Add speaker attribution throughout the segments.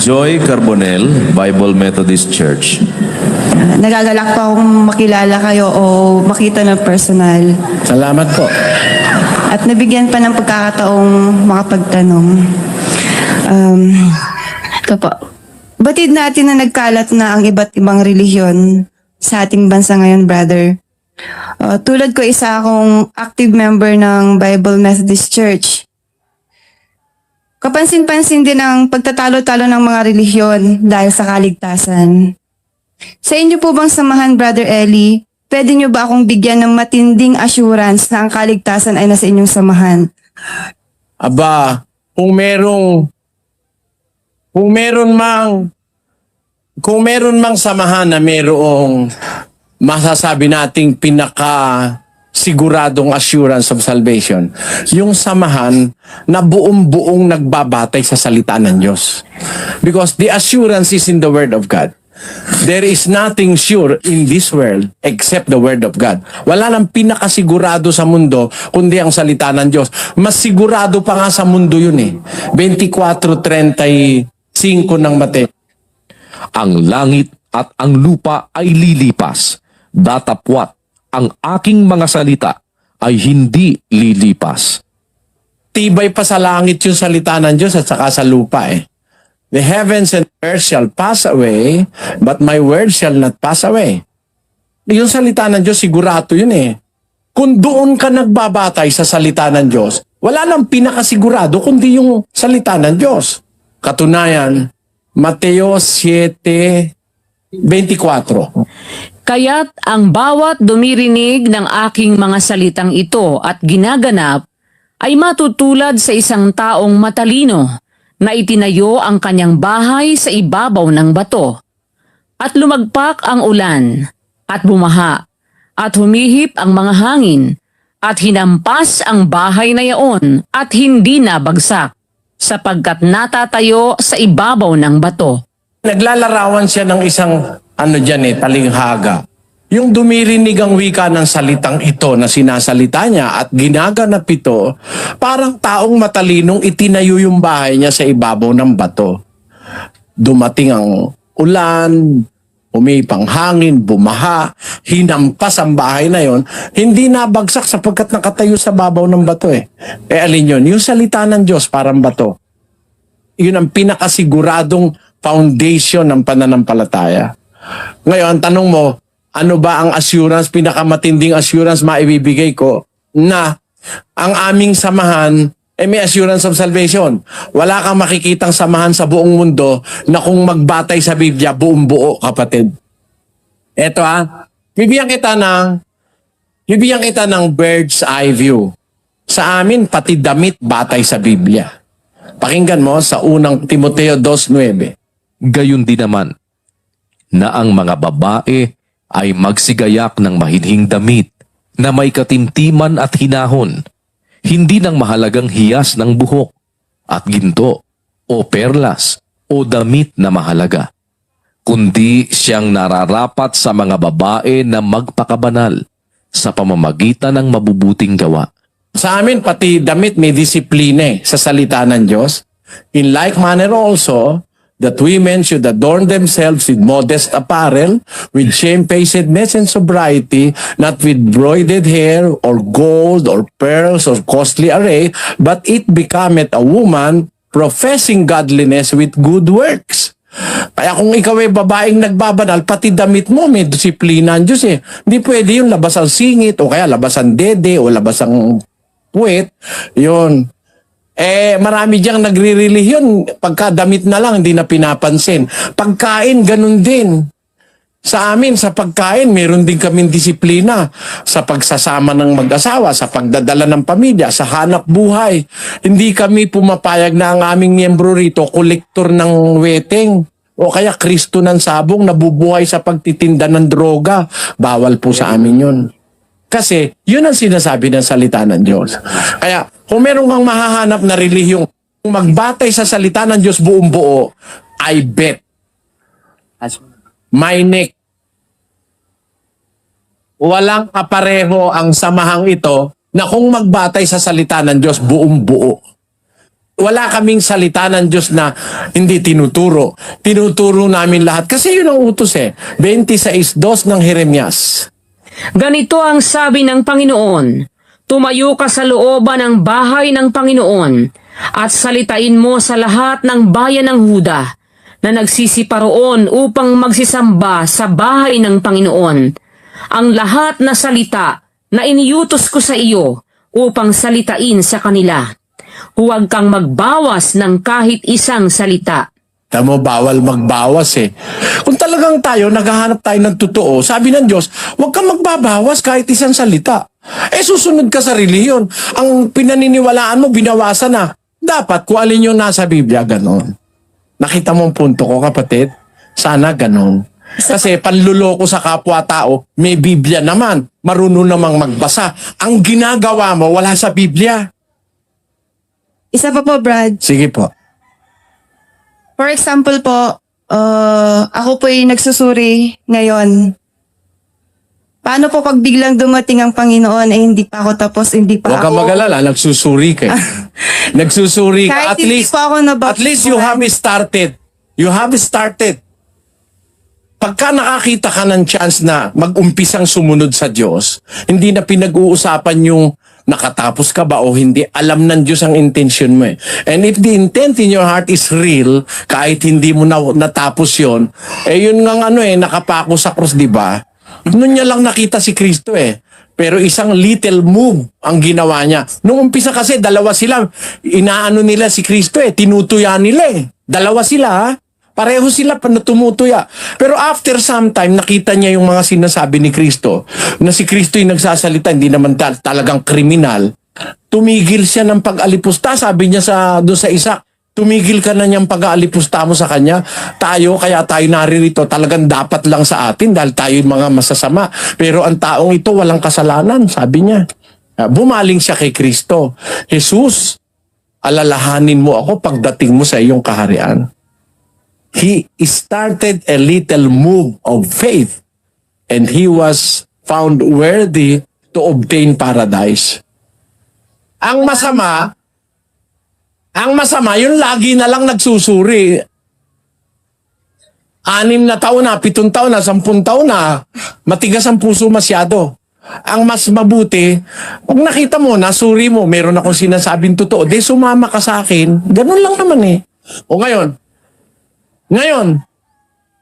Speaker 1: Joy Carbonell, Bible Methodist Church.
Speaker 2: Nagagalak po akong makilala kayo o makita ng personal.
Speaker 3: Salamat po.
Speaker 2: At nabigyan pa ng pagkakataong makapagtanong. Ito po. Batid natin na nagkalat na ang iba't ibang relihiyon sa ating bansa ngayon, brother. Tulad ko, isa akong active member ng Bible Methodist Church. Kapansin-pansin din ang pagtatalo-talo ng mga relihiyon dahil sa kaligtasan. Sa inyo po bang samahan, Brother Eli, pwede nyo ba akong bigyan ng matinding assurance na ang kaligtasan ay nasa inyong samahan?
Speaker 3: Aba, kung meron mang samahan na merong masasabi nating siguradong assurance of salvation, yung samahan na buong-buong nagbabatay sa salita ng Diyos. Because the assurance is in the Word of God. There is nothing sure in this world except the Word of God. Wala nang pinakasigurado sa mundo kundi ang salita ng Diyos. Mas sigurado pa nga sa mundo yun eh. 24:35 ng Mateo.
Speaker 4: Ang langit at ang lupa ay lilipas, datapwat ang aking mga salita ay hindi lilipas.
Speaker 3: Tibay pa sa langit yung salita ng Diyos at saka sa lupa eh. The heavens and earth shall pass away, but my word shall not pass away. Yung salita ng Diyos, sigurado yun eh. Kung doon ka nagbabatay sa salita ng Diyos, wala nang pinakasigurado kundi yung salita ng Diyos. Katunayan, Mateo 7:24.
Speaker 5: Kaya't ang bawat dumirinig ng aking mga salitang ito at ginaganap ay matutulad sa isang taong matalino na itinayo ang kanyang bahay sa ibabaw ng bato. At lumagpak ang ulan at bumaha at humihip ang mga hangin at hinampas ang bahay na yaon at hindi nabagsak sapagkat natatayo sa ibabaw ng bato.
Speaker 3: Naglalarawan siya ng isang talinghaga. Yung dumirinig ang wika ng salitang ito na sinasalita niya at ginaganap ito, parang taong matalinong itinayo yung bahay niya sa ibabaw ng bato. Dumating ang ulan, umipang hangin, bumaha, hinampas ang bahay na yon, hindi nabagsak sapagkat nakatayo sa babaw ng bato eh. Alin yun? Yung salita ng Diyos parang bato. Yun ang pinakasiguradong foundation ng pananampalataya. Ngayon, tanong mo, ano ba ang assurance, pinakamatinding assurance maibibigay ko na ang aming samahan may assurance of salvation. Wala kang makikitang samahan sa buong mundo na kung magbatay sa Biblia, buong buo, kapatid. Eto bibigyan kita ng bird's eye view. Sa amin, pati damit batay sa Biblia. Pakinggan mo sa unang Timoteo 2:9.
Speaker 4: Gayon din naman, na ang mga babae ay magsigayak ng mahinhing damit na may katimtiman at hinahon, hindi ng mahalagang hiyas ng buhok at ginto o perlas o damit na mahalaga, kundi siyang nararapat sa mga babae na magpakabanal sa pamamagitan ng mabubuting gawa.
Speaker 3: Sa amin, pati damit may disiplina sa salita ng Diyos. In like manner also, that women should adorn themselves with modest apparel, with shamefacedness and sobriety, not with broided hair, or gold, or pearls, or costly array, but it becometh a woman professing godliness with good works. Kaya kung ikaw ay babaeng nagbabanal, pati damit mo may disiplina ang Diyos eh. Hindi pwede yung labas ang singit, o kaya labas ang dede, o labas ang puwet. Yun. Marami diyang nagre-relihiyon, pagkadamit na lang, hindi na pinapansin. Pagkain, ganun din. Sa amin, sa pagkain, meron din kaming disiplina sa pagsasama ng mag-asawa, sa pagdadala ng pamilya, sa hanap buhay. Hindi kami pumapayag na ang aming miyembro rito, kolektor ng weteng, o kaya Kristo ng sabong, nabubuhay sa pagtitinda ng droga. Bawal po sa amin yun. Kasi, yun ang sinasabi ng salita ng Diyos. Kaya, kung meron kang mahahanap na relihiyong magbatay sa salita ng Diyos buong buo, I bet, my neck, walang kapareho ang samahang ito na kung magbatay sa salita ng Diyos buong buo. wala kaming salita ng Diyos na hindi tinuturo. Tinuturo namin lahat. Kasi yun ang utos 26:2 ng Jeremias.
Speaker 5: Ganito ang sabi ng Panginoon, tumayo ka sa looban ng bahay ng Panginoon at salitain mo sa lahat ng bayan ng Huda na nagsisiparoon upang magsisamba sa bahay ng Panginoon. Ang lahat na salita na iniutos ko sa iyo upang salitain sa kanila. Huwag kang magbawas ng kahit isang salita.
Speaker 3: Tamo, bawal magbawas Kung talagang tayo, naghahanap tayo ng totoo, sabi ng Diyos, huwag kang magbabawas kahit isang salita. Susunod ka sa reliyon. Ang pinaniniwalaan mo, binawasan na. Dapat, kung alin yung nasa Biblia, ganon. Nakita mo ang punto ko, kapatid? Sana ganon. Kasi panluloko sa kapwa-tao, may Biblia naman. Marunong namang magbasa. Ang ginagawa mo, wala sa Biblia.
Speaker 2: Isa pa po, Brad.
Speaker 3: Sige po.
Speaker 2: For example po, ako po ay nagsusuri ngayon. Paano po pag biglang dumating ang Panginoon ay hindi pa ako tapos, hindi pa
Speaker 3: Huwag kang
Speaker 2: ako...
Speaker 3: mag-alala, nagsusuri ka. Nagsusuri ka.
Speaker 2: Kahit hindi po ako
Speaker 3: At least you have started. You have started. Pagka nakakita ka ng chance na mag-umpisang sumunod sa Diyos, hindi na pinag-uusapan yung nakatapos ka ba o hindi. Alam ng Diyos ang intention mo And if the intent in your heart is real, kahit hindi mo natapos yun, yun nga nakapako sa cross, di ba? Noon niya lang nakita si Kristo Pero isang little move ang ginawa niya. Nung umpisa kasi, dalawa sila. Inaano nila si Kristo tinutuya nila Dalawa sila Pareho sila tumutuya. Pero after some time, nakita niya yung mga sinasabi ni Kristo, na si Kristo yung nagsasalita, hindi naman talagang kriminal. Tumigil siya ng pag-alipusta. Sabi niya doon sa isa, tumigil ka na niyang pag-aalipusta mo sa kanya. Kaya tayo naririto, talagang dapat lang sa atin dahil tayo yung mga masasama. Pero ang taong ito walang kasalanan, sabi niya. Bumaling siya kay Kristo. Jesus, alalahanin mo ako pagdating mo sa iyong kaharian. He started a little move of faith and he was found worthy to obtain paradise. Ang masama, yung lagi na lang nagsusuri. 6 na taon na, 7 taon na, 10 taon na, matigas ang puso masyado. Ang mas mabuti, pag nakita mo, nasuri mo, meron akong sinasabing totoo, sumama ka sa akin, ganun lang naman O ngayon,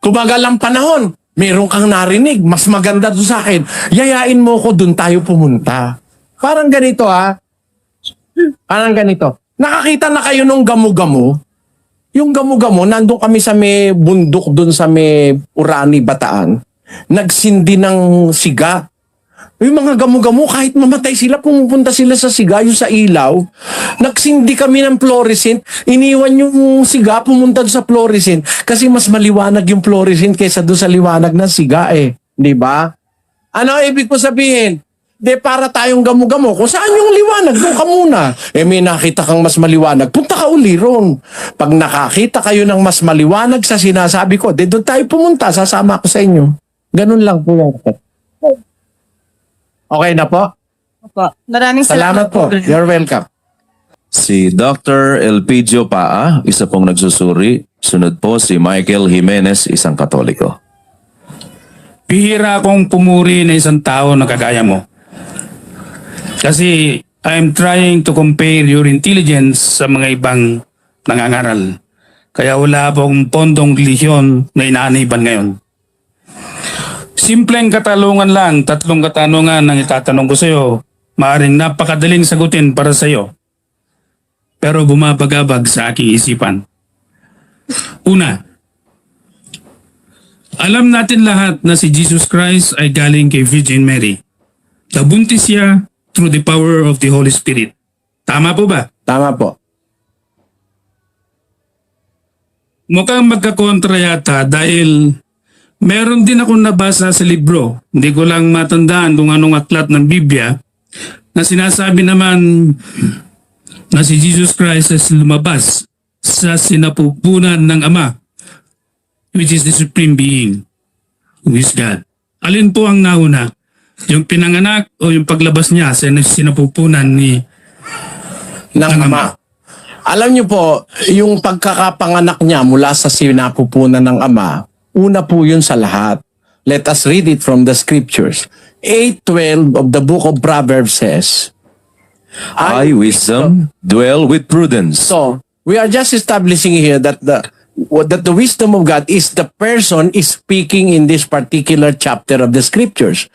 Speaker 3: kumagal ang panahon, meron kang narinig, mas maganda doon sa akin, yayain mo ko, doon tayo pumunta. Parang ganito Parang ganito. Nakakita na kayo nung gamu-gamu? Yung gamu-gamu, nandun kami sa may bundok doon sa may Urani, Bataan. Nagsindi ng siga. Yung mga gamu-gamu, kahit mamatay sila, pumupunta sila sa siga, yung sa ilaw. Nagsindi kami ng fluorescent, iniwan yung siga, pumunta sa fluorescent. Kasi mas maliwanag yung fluorescent kaysa doon sa liwanag ng siga Di ba? Ano ibig ko sabihin? Para tayong gamu-gamu. Kung saan yung liwanag, doon ka muna. May nakita kang mas maliwanag, punta ka uli ron. Pag nakakita kayo ng mas maliwanag sa sinasabi ko, doon tayo pumunta, sasama ako sa inyo. Ganun lang po yan. Okay na po?
Speaker 2: Opo. Maraming
Speaker 3: Salamat po. You're welcome.
Speaker 1: Si Dr. Elpidio Paa, isa pong nagsusuri. Sunod po si Michael Jimenez, isang Katoliko.
Speaker 6: Bihira akong pumuri na isang tao na kagaya mo. Kasi I'm trying to compare your intelligence sa mga ibang nangangaral. Kaya wala akong pondong relihiyon na inaaniban ngayon. Simpleng katanungan lang, 3 katanungan ang itatanong ko sa iyo. Maaring napakadaling sagutin para sa iyo. Pero bumabagabag sa aking isipan. Una, alam natin lahat na si Jesus Christ ay galing kay Virgin Mary. Nabuntis siya through the power of the Holy Spirit. Tama po ba?
Speaker 3: Tama po.
Speaker 6: Mukhang magkakontra yata dahil meron din akong nabasa sa libro. Hindi ko lang matandaan kung anong aklat ng Biblia na sinasabi naman na si Jesus Christ ay lumabas sa sinapupunan ng Ama, which is the Supreme Being, who is God. Alin po ang nauna? Yung pinanganak o yung paglabas niya sa sinapupunan ng
Speaker 3: Ama. Alam niyo po, yung pagkakapanganak niya mula sa sinapupunan ng Ama, una po yun sa lahat. Let us read it from the scriptures. 8:12 of the book of Proverbs says,
Speaker 1: I, wisdom, dwell with prudence.
Speaker 3: So, we are just establishing here that the wisdom of God is the person is speaking in this particular chapter of the scriptures.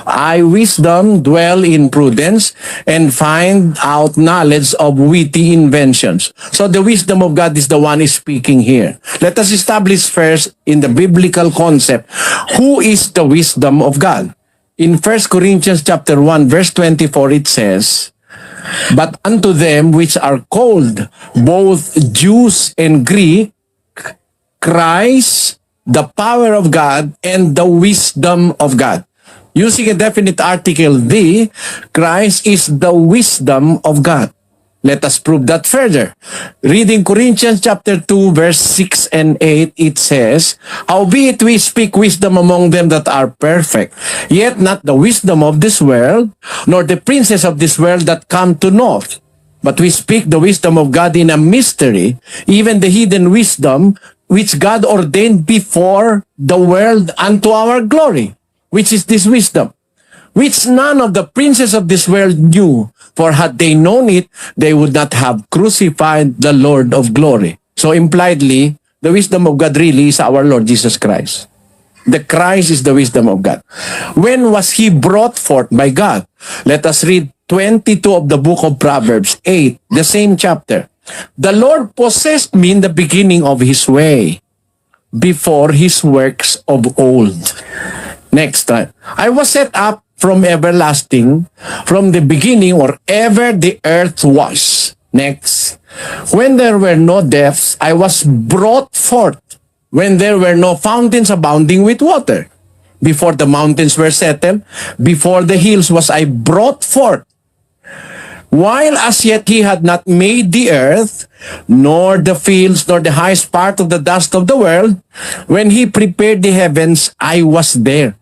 Speaker 3: I, wisdom, dwell in prudence and find out knowledge of witty inventions. So the wisdom of God is the one is speaking here. Let us establish first in the biblical concept, who is the wisdom of God? In 1 Corinthians chapter 1 verse 24 it says, but unto them which are called, both Jews and Greek, Christ, the power of God, and the wisdom of God. Using a definite article, the Christ is the wisdom of God. Let us prove that further. Reading Corinthians chapter 2, verse 6 and 8, it says, howbeit we speak wisdom among them that are perfect, yet not the wisdom of this world, nor the princes of this world that come to naught. But we speak the wisdom of God in a mystery, even the hidden wisdom, which God ordained before the world unto our glory, which is this wisdom, which none of the princes of this world knew, for had they known it, they would not have crucified the Lord of glory. So impliedly, the wisdom of God really is our Lord Jesus Christ. The Christ is the wisdom of God. When was he brought forth by God? Let us read 22 of the book of Proverbs 8, the same chapter. The Lord possessed me in the beginning of his way, before his works of old. Next time. I was set up from everlasting, from the beginning or ever the earth was. Next. When there were no depths, I was brought forth. When there were no fountains abounding with water. Before the mountains were settled, before the hills was I brought forth. While as yet he had not made the earth, nor the fields, nor the highest part of the dust of the world, when he prepared the heavens, I was there.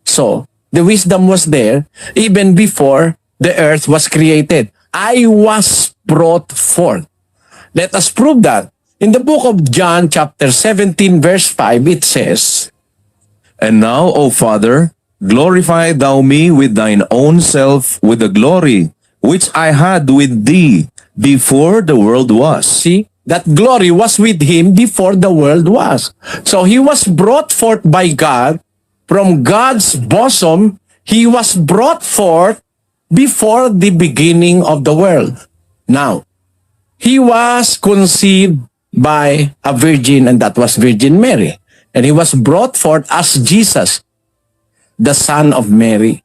Speaker 3: So, the wisdom was there even before the earth was created. I was brought forth. Let us prove that. In the book of John chapter 17 verse 5, it says,
Speaker 1: And now, O Father, glorify thou me with thine own self with the glory which I had with thee before the world was.
Speaker 3: see, that glory was with him before the world was. So he was brought forth by God from God's bosom. He was brought forth before the beginning of the world. Now, he was conceived by a virgin, and that was Virgin Mary. And he was brought forth as Jesus, the son of Mary.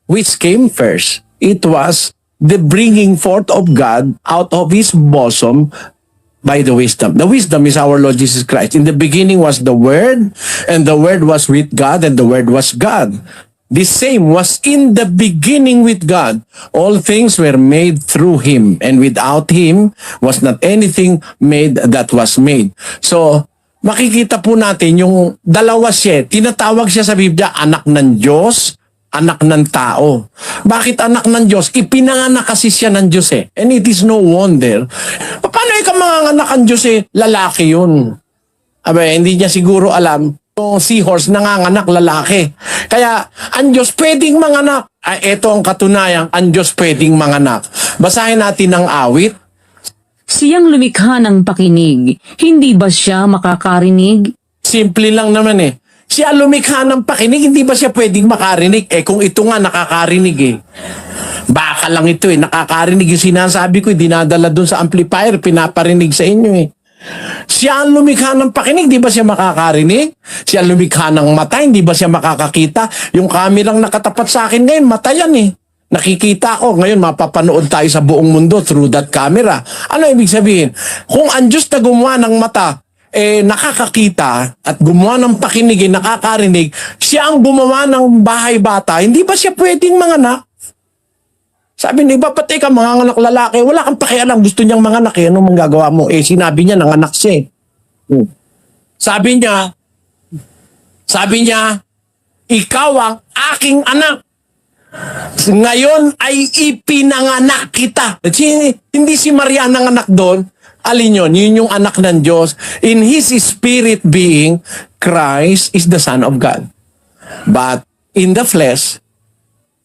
Speaker 3: Which came first? It was the bringing forth of God out of his bosom by the wisdom. The wisdom is our Lord Jesus Christ. In the beginning was the Word, and the Word was with God, and the Word was God. The same was in the beginning with God. All things were made through him, and without him was not anything made that was made. So, makikita po natin yung dalawa siya. Tinatawag siya sa Biblia, anak ng Diyos, anak ng tao. Bakit anak ng Diyos? Ipinanganak kasi siya ng Diyos eh. And it is no wonder. Paano ikaw manganganak ang Diyos eh? Lalaki yun. Abe, hindi niya siguro alam yung seahorse nanganganak lalaki. Kaya, ang Diyos pwedeng manganak. Ito ang katunayan, ang Diyos pwedeng manganak. Basahin natin ang awit.
Speaker 5: Siyang lumikha ng pakinig, hindi ba siya makakarinig?
Speaker 3: Simple lang naman eh. Siya lumikha ng pakinig, hindi ba siya pwedeng makarinig? Kung ito nga nakakarinig eh. Baka lang ito eh, nakakarinig yung sinasabi ko, dinadala dun sa amplifier, pinaparinig sa inyo eh. Siya ang lumikha ng pakinig, di ba siya makakarinig? Siya ang lumikha ng mata, hindi ba siya makakakita? Yung kamerang nakatapat sa akin ngayon, mata yan eh. Nakikita ko, ngayon mapapanood tayo sa buong mundo through that camera. Ano ibig sabihin? Kung ang Diyos na gumawa ng mata, nakakakita at gumawa ng pakinig, nakakarinig, siya ang gumawa ng bahay bata, hindi ba siya pwedeng manganak? Sabi ni iba, pati ka manganganak lalaki, wala kang pakialam, gusto niyang manganak eh, ano manggagawa mo? Sinabi niya, nanganak siya eh. Sabi niya, ikaw ang aking anak. Ngayon ay ipinanganak kita. Hindi si Maria nanganak doon. Alin yun? Yun yung anak ng Diyos. In His spirit being, Christ is the Son of God. But in the flesh,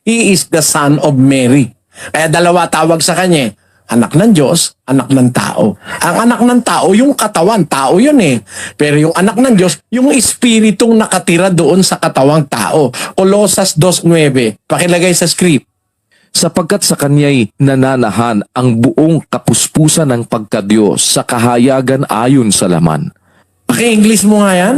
Speaker 3: He is the Son of Mary. Kaya dalawa tawag sa kanya, anak ng Diyos, anak ng tao. Ang anak ng tao, yung katawan, tao yun eh. Pero yung anak ng Diyos, yung espiritong nakatira doon sa katawang tao. Colossus 2:9. Pakilagay sa script.
Speaker 4: Sapagkat sa kanya'y nananahan ang buong kapuspusan ng pagkadiyos sa kahayagan ayon sa laman.
Speaker 3: Paki-English mo nga yan.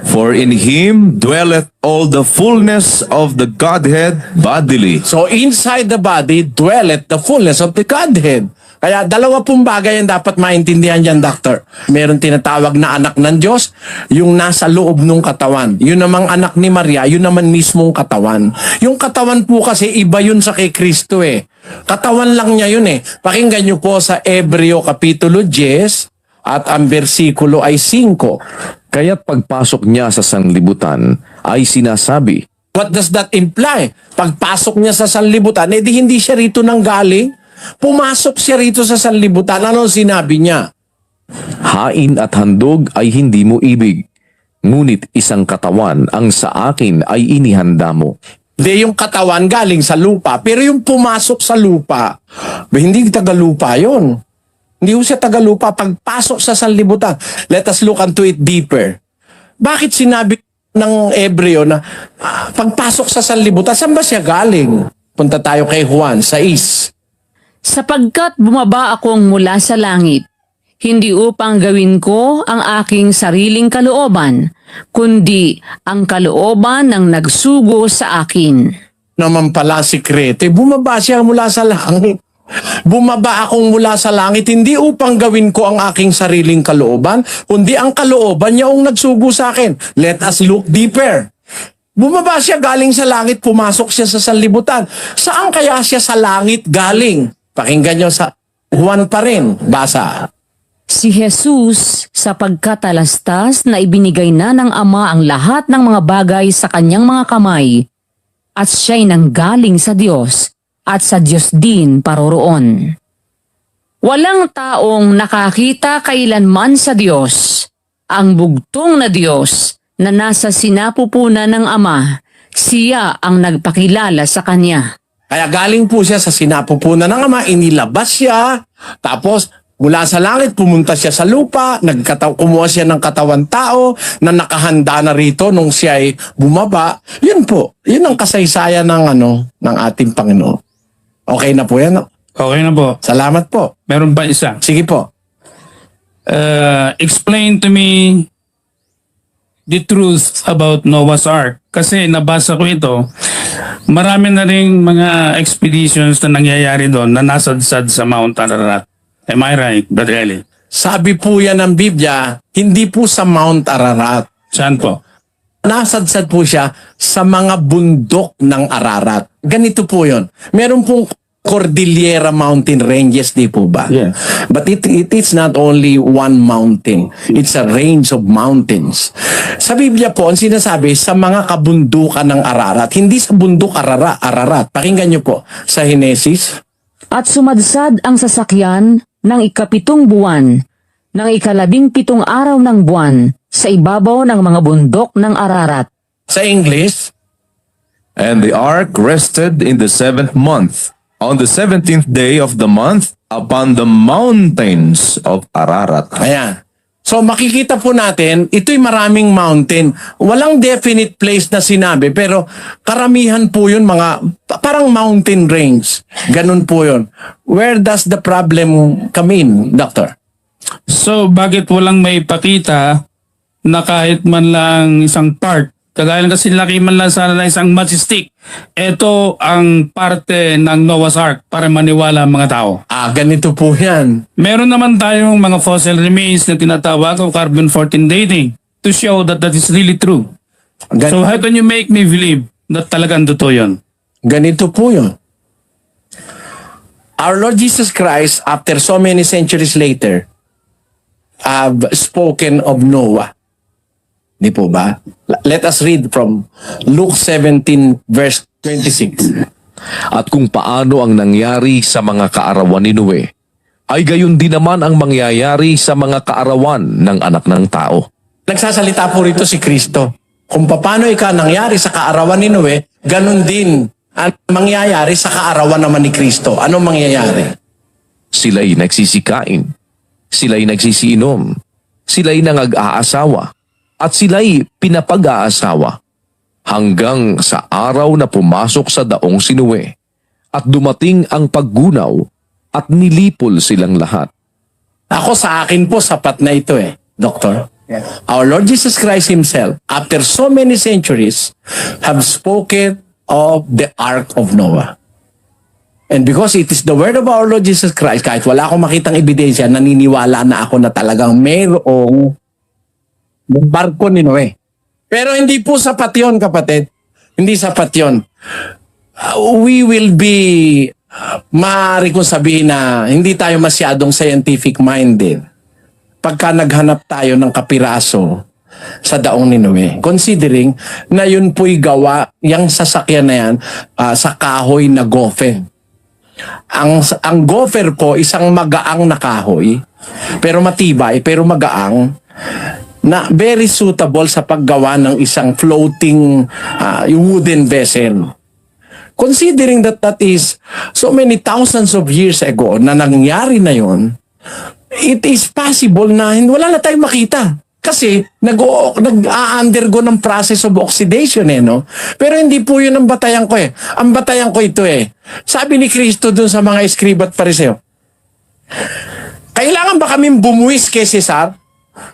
Speaker 1: For in him dwelleth all the fullness of the Godhead bodily.
Speaker 3: So inside the body dwelleth the fullness of the Godhead. Kaya dalawa pong bagay ang dapat maintindihan dyan, Doctor. Meron tinatawag na anak ng Diyos, yung nasa loob ng katawan. Yun namang anak ni Maria, yun naman mismong katawan. Yung katawan po kasi iba yun sa kay Kristo eh. Katawan lang niya yun eh. Pakinggan niyo po sa Hebreo Kapitulo 10 at ang bersikulo ay 5.
Speaker 4: Kaya't pagpasok niya sa sanlibutan ay sinasabi,
Speaker 3: What does that imply? Pagpasok niya sa sanlibutan, edi hindi siya rito nang galing. Pumasok siya rito sa sanlibutan. Ano sinabi niya?
Speaker 4: hain at handog ay hindi mo ibig, ngunit isang katawan ang sa akin ay inihanda mo.
Speaker 3: Hindi yung katawan galing sa lupa, pero yung pumasok sa lupa, hindi tagalupa yon. Hindi ko siya tagalupa. Pagpasok sa sanlibutan, let us look into it deeper. Bakit sinabi ng Hebreo na pagpasok sa sanlibutan, saan ba siya galing? Punta tayo kay Juan 6.
Speaker 5: Sapagkat bumaba akong mula sa langit, hindi upang gawin ko ang aking sariling kalooban, kundi ang kalooban ng nagsugo sa akin.
Speaker 3: Naman pala sikreto, bumaba siya mula sa langit. Bumaba akong mula sa langit, hindi upang gawin ko ang aking sariling kalooban, kundi ang kalooban niya ang nagsugo sa akin. Let us look deeper. Bumaba siya galing sa langit, pumasok siya sa sanlibutan. Saan kaya siya sa langit galing? Pakinggan niyo sa Juan pa rin. Basa.
Speaker 5: Si Jesus, sa pagkatalastas na ibinigay na ng Ama ang lahat ng mga bagay sa kanyang mga kamay, at siya'y nanggaling sa Diyos, at sa Diyos din paroroon. Walang taong nakakita kailanman sa Diyos. Ang bugtong na Diyos na nasa sinapupunan ng Ama, siya ang nagpakilala sa Kanya.
Speaker 3: Kaya galing po siya sa sinapupunan ng Ama, inilabas siya, tapos mula sa langit, pumunta siya sa lupa, kumuha siya ng katawan tao na nakahanda na rito nung siya ay bumaba. Yun po, yun ang kasaysayan ng ating Panginoon. Okay na po yan.
Speaker 6: Okay na po.
Speaker 3: Salamat po.
Speaker 6: Meron pa isa.
Speaker 3: Sige po.
Speaker 6: Explain to me the truth about Noah's Ark. Kasi nabasa ko ito, marami na rin mga expeditions na nangyayari doon na nasadsad sa Mount Ararat. Am I right, Brother Eli?
Speaker 3: Sabi po yan ng Biblia, hindi po sa Mount Ararat.
Speaker 6: Saan po?
Speaker 3: Nasadsad po siya sa mga bundok ng Ararat. Ganito po yon. Meron pong Cordillera Mountain Ranges, di po ba?
Speaker 6: Yeah.
Speaker 3: But it is not only one mountain. It's a range of mountains. Sa Biblia po, ang sinasabi, sa mga kabundukan ng Ararat. Hindi sa bundok Ararat. Pakinggan nyo po sa Henesis.
Speaker 5: At sumadsad ang sasakyan ng 7 buwan, ng 17 araw ng buwan, sa ibabaw ng mga bundok ng Ararat.
Speaker 3: Sa English,
Speaker 1: And the ark rested in the 7th month, on the 17th day of the month, upon the mountains of Ararat.
Speaker 3: ayan. So makikita po natin, ito'y maraming mountain. Walang definite place na sinabi, pero karamihan po yun parang mountain range. Ganun po yun. Where does the problem come in, Doctor?
Speaker 6: So, bakit walang may pakita na kahit man lang isang part, kagaya lang kasi laki man lang sana na isang matchstick, ito ang parte ng Noah's Ark para maniwala ang mga tao.
Speaker 3: Ganito po yan.
Speaker 6: Meron naman tayong mga fossil remains na tinatawag o carbon-14 dating to show that that is really true. So how can you make me believe that talagang totoo yun?
Speaker 3: Ganito po yun. Our Lord Jesus Christ, after so many centuries later, have spoken of Noah. Di po ba? Let us read from Luke 17 verse 26.
Speaker 4: At kung paano ang nangyari sa mga kaarawan ni Noe, ay gayon din naman ang mangyayari sa mga kaarawan ng anak ng tao.
Speaker 3: Nagsasalita po rito si Kristo. Kung paano nangyari sa kaarawan ni Noe, ganun din ang mangyayari sa kaarawan naman ni Kristo. Anong mangyayari?
Speaker 4: Sila'y nagsisikain, sila'y nagsisiinom, sila'y nangag-aasawa, at sila'y pinapag-aasawa, hanggang sa araw na pumasok sa daong si Noe, at dumating ang paggunaw, at nilipol silang lahat.
Speaker 3: Ako sa akin po, sapat na ito Doctor. Our Lord Jesus Christ Himself, after so many centuries, have spoken of the Ark of Noah. And because it is the word of our Lord Jesus Christ, kahit wala akong makitang ebidensya, naniniwala na ako na talagang mayroong barko ni Noe. Pero hindi po sapat yun, kapatid. Hindi sapat yun. We will be, maaari kong sabihin na hindi tayo masyadong scientific minded pagka naghanap tayo ng kapiraso sa daong ni Noe. Considering na yun po'y gawa, yung sasakyan na yan, sa kahoy na gopher. Ang gopher po, isang magaang na kahoy, pero matibay, pero magaang, na very suitable sa paggawa ng isang floating wooden vessel. Considering that is so many thousands of years ago na nangyari na yon, it is possible na wala na tayong makita. Kasi nag-undergo ng process of oxidation no? Pero hindi po yun ang batayan ko Ang batayan ko ito Sabi ni Kristo dun sa mga Eskriba at Fariseo, kailangan ba kaming bumuwis kay Cesar?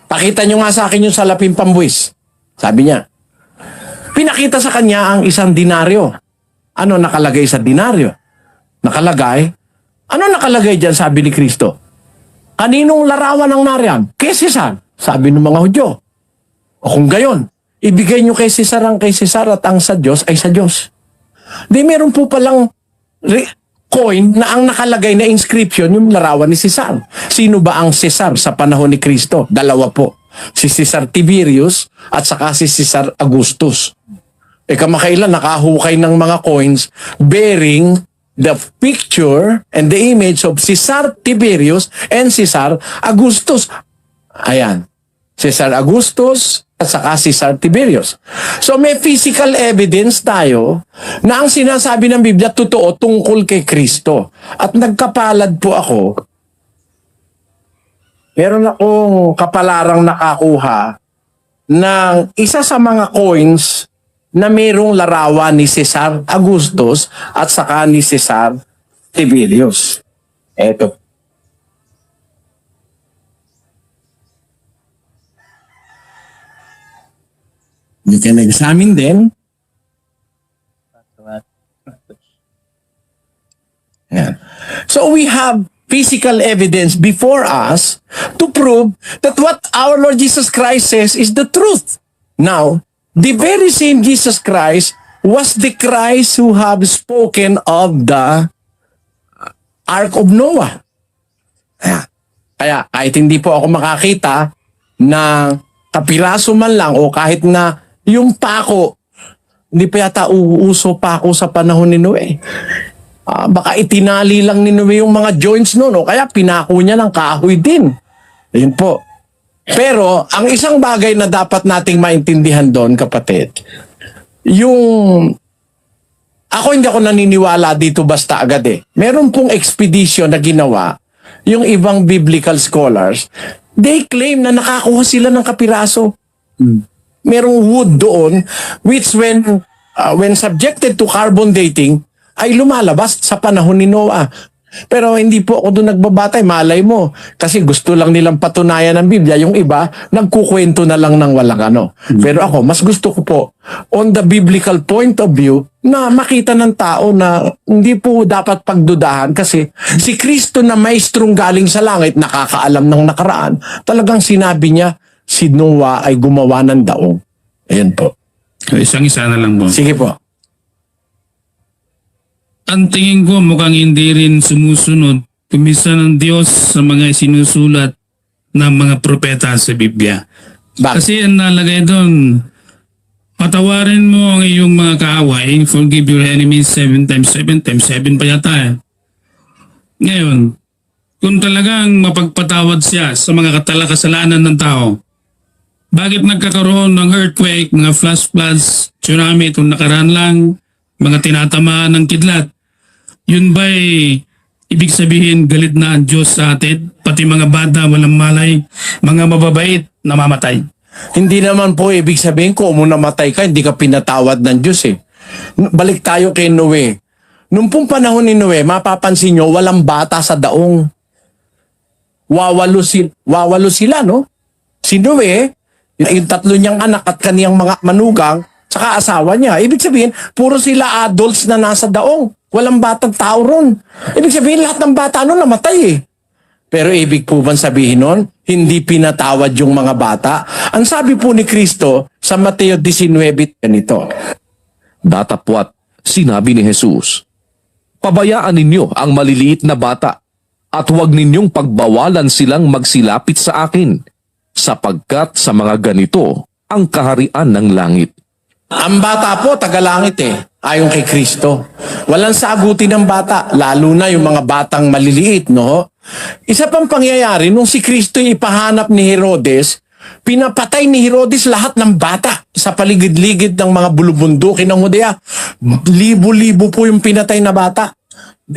Speaker 3: Pakita nyo nga sa akin yung salaping pambuwis. Sabi niya. Pinakita sa kanya ang isang dinaryo. Ano nakalagay sa dinaryo? Ano nakalagay dyan, sabi ni Kristo? Kaninong larawan ng nariyan? Kay Cesar. Sabi ng mga Hudyo. O kung gayon, ibigay nyo kay Cesar ang kay Cesar at ang sa Diyos ay sa Diyos. Di meron po palang coin na ang nakalagay na inscription yung larawan ni Cesar. Sino ba ang Cesar sa panahon ni Kristo? Dalawa po. Si Cesar Tiberius at saka si Cesar Augustus. Kamakailan nakahukay ng mga coins bearing the picture and the image of Cesar Tiberius and Cesar Augustus. Ayan. Cesar Augustus at saka Cesar Tiberius. So may physical evidence tayo na ang sinasabi ng Biblia totoo tungkol kay Kristo. At nagkapalad po ako. Meron akong kapalarang nakakuha ng isa sa mga coins na mayroong larawan ni Cesar Augustus at saka ni Cesar Tiberius. Eto. You can examine them. Yeah. So we have physical evidence before us to prove that what our Lord Jesus Christ says is the truth. Now, the very same Jesus Christ was the Christ who have spoken of the Ark of Noah. Kaya kahit hindi po ako makakita na kapiraso man lang o kahit na yung pako, hindi pa yata uuso pako sa panahon ni Noe. Baka itinali lang ni Noe yung mga joints noon o kaya pinako niya ng kahoy din. Ayun po. Pero ang isang bagay na dapat nating maintindihan doon, kapatid, yung ako hindi ako naniniwala dito basta agad Meron pong expedition na ginawa yung ibang biblical scholars. They claim na nakakuha sila ng kapiraso. Merong wood doon which when subjected to carbon dating ay lumalabas sa panahon ni Noah. Pero hindi po ako doon nagbabatay, malay mo. Kasi gusto lang nilang patunayan ng Biblia. Yung iba, nagkukwento na lang ng walang ano. Pero ako, mas gusto ko po, on the biblical point of view, na makita ng tao na hindi po dapat pagdudahan. Kasi si Kristo na maestrong galing sa langit, nakakaalam ng nakaraan, talagang sinabi niya, si Noah ay gumawa ng daong. Ayan po.
Speaker 6: Isang-isa na lang po.
Speaker 3: Sige po.
Speaker 6: Ang tingin ko mukhang hindi rin sumusunod kumisa ng Diyos sa mga sinusulat ng mga propeta sa Biblia.
Speaker 3: Bakit?
Speaker 6: Kasi ang nalagay doon, patawarin mo ang iyong mga kaaway, forgive your enemies 7 times 7 times 7 pa yata Ngayon, kung talagang mapagpatawad siya sa mga kasalanan ng tao, bakit nagkakaroon ng earthquake, mga flash floods, tsunami itong nakaraan lang, mga tinatamaan ng kidlat? Yun ba'y ibig sabihin galit na ang Diyos sa atin? Pati mga bata, walang malay, mga mababait, namamatay.
Speaker 3: Hindi naman po ibig sabihin ko kung namatay ka, hindi ka pinatawad ng Diyos eh. Balik tayo kay Noe. Nung pong panahon ni Noe, mapapansin nyo, walang bata sa daong. Wawalo sila, no? Si Noe, yung tatlo niyang anak at kaniyang mga manugang, saka asawa niya. Ibig sabihin, puro sila adults na nasa daong. Walang batang tao ron. Ibig sabihin, lahat ng bata nun namatay eh. Pero ibig po bang sabihin nun, hindi pinatawad yung mga bata? Ang sabi po ni Kristo sa Mateo 19, ganito.
Speaker 4: Datapwat, sinabi ni Jesus, pabayaan ninyo ang maliliit na bata at huwag ninyong pagbawalan silang magsilapit sa akin, sapagkat sa mga ganito ang kaharian ng langit.
Speaker 3: Ang bata po, tagalangit eh, ayon kay Kristo. Walang sagutin ng bata, lalo na yung mga batang maliliit, no? Isa pang pangyayari, nung si Kristo ipahanap ni Herodes, pinapatay ni Herodes lahat ng bata sa paligid-ligid ng mga bulubundukin ng Judea. Libo-libo po yung pinatay na bata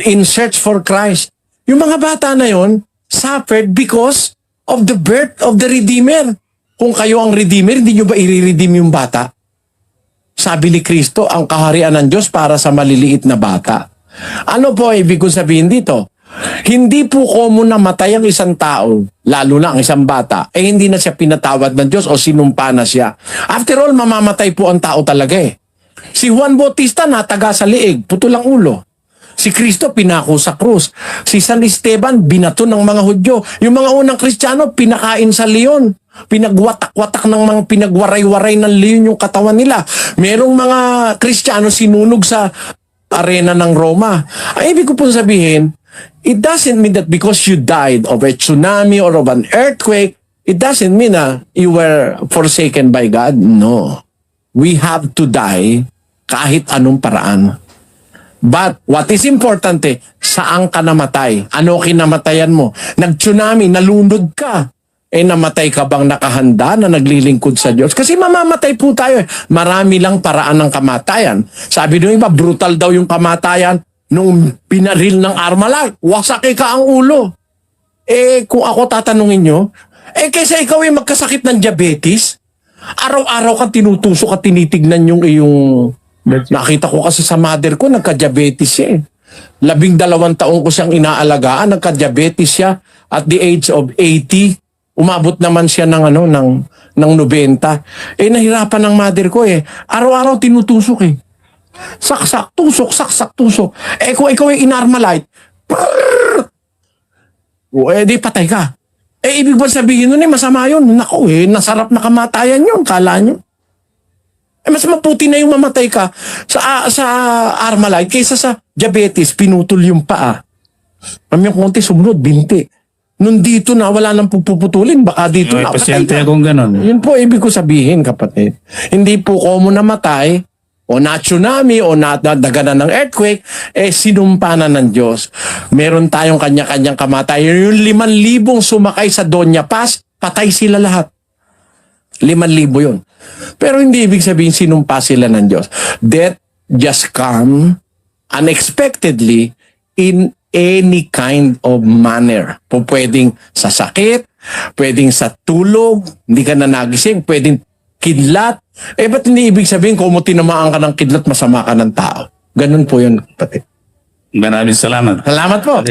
Speaker 3: in search for Christ. Yung mga bata na yon suffered because of the birth of the Redeemer. Kung kayo ang Redeemer, hindi nyo ba i-redeem yung bata? Sabi ni Kristo, ang kaharian ng Diyos para sa maliliit na bata. Ano po ibig kong sabihin dito? Hindi po common na matay ang isang tao, lalo na ang isang bata, hindi na siya pinatawad ng Diyos o sinumpa na siya. After all, mamamatay po ang tao talaga eh. Si Juan Bautista nataga sa liig, putol ang ulo. Si Kristo pinako sa krus. Si San Esteban binato ng mga Hudyo. Yung mga unang Kristiyano pinakain sa leon. Pinagwatak-watak ng mga pinagwaray-waray ng leon yung katawan nila. Merong mga Kristiyano sinunog sa arena ng Roma. Ang ibig ko po sabihin, it doesn't mean that because you died of a tsunami or of an earthquake, it doesn't mean na you were forsaken by God. No. We have to die kahit anong paraan. But what is important saan ka namatay? Ano kinamatayan mo? Nag-tsunami, nalunod ka. Namatay ka bang nakahanda na naglilingkod sa Diyos? Kasi mamamatay po tayo. Marami lang paraan ng kamatayan. Sabi nung iba, brutal daw yung kamatayan nung pinaril ng Armalite. Wasaki ka ang ulo. Kung ako tatanungin nyo, kaysa ikaw ay magkasakit ng diabetes, araw-araw ka tinutusok at tinitignan yung iyong... Nakita ko kasi sa mother ko, nagka-diabetes siya 12 taon ko siyang inaalagaan, nagka-diabetes siya at the age of 80. Umabot naman siya ng 90. Nahirapan ng mother ko Araw-araw tinutusok Saksak, tusok, saksak, tusok. Kung ikaw ay in-Armalite, di patay ka. Ibig ba sabihin nun masama yun? Naku nasarap na kamatayan yun, kala nyo. Mas maputi na yung mamatay ka sa Armalite kaysa sa diabetes, pinutol yung paa. Yung konti sumunod, binti. Nung dito na, wala nang puputulin. Baka dito na.
Speaker 6: Pasyente akong ganon.
Speaker 3: Yun po, ibig ko sabihin, kapatid. Hindi po common na matay, o na tsunami, o nadaganan ng earthquake, sinumpa na ng Diyos. Meron tayong kanya-kanyang kamatayan. Yung 5,000 sumakay sa Doña Paz, patay sila lahat. 5,000 yun. Pero hindi ibig sabihin sinumpa sila ng Diyos. Death just come unexpectedly in any kind of manner. Pwedeng sa sakit, pwedeng sa tulog, hindi ka na nagising, pwedeng kidlat. Ba't hindi ibig sabihin kung tinamaan ka ng kidlat, masama ka ng tao? Ganun po yun, kapatid.
Speaker 6: Maraming salamat.
Speaker 3: Salamat po.